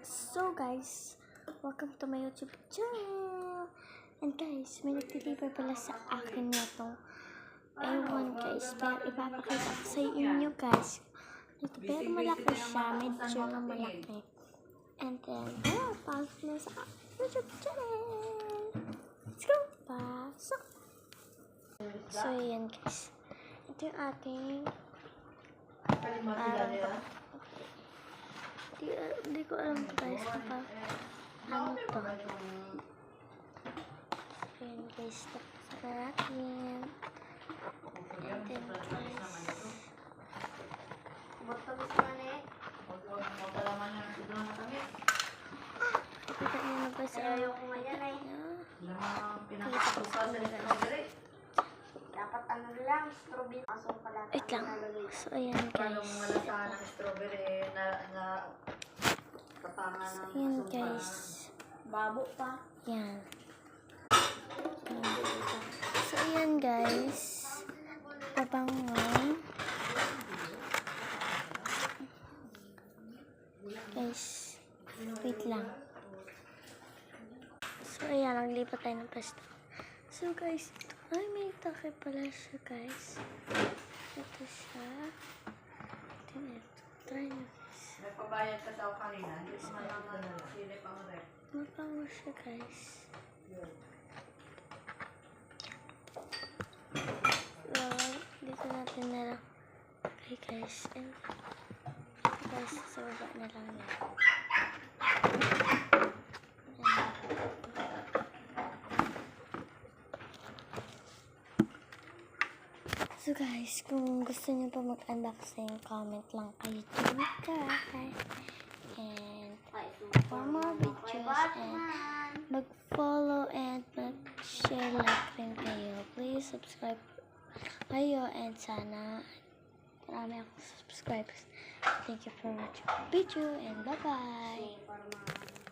So guys, welcome to my YouTube channel. And guys, may nag-deliver pala sa akin na to. Ewan guys, pero ipapakita ko sa inyo guys. Ito, pero malaki siya, medyo malaki. And then, pasok na sa YouTube channel. Let's go! Pasok! So yan guys. Ito yung ating Hindi ko alam guys kung ano to. So yun guys, tapos na natin. And then guys, kita nyo na ba sa ayaw ko ngayon ay dapat ano lang, strawberry. Asong pala. wait lang. So ayan guys. So ayan guys. Babo pa. Yan. So ayan guys. Pabangon. Guys, wait lang. So ayan, naglipat tayo ng pwesto. So guys, ito. Ay, may takip pala siya guys. Ito siya. Ito. Try nyo guys. Nagpabayad ka daw kanina. Hindi pa nga sili pang rep. Mapango siya guys. So, dito natin na lang. Okay guys. And guys, sa baba na lang yan. So guys, kung gusto niyo pa mag-unboxing, comment lang kayo dyan guys. And for more videos and mag-follow and mag-share like rin kayo. Please subscribe kayo and sana marami akong subscribers. Thank you for watching the video and bye-bye!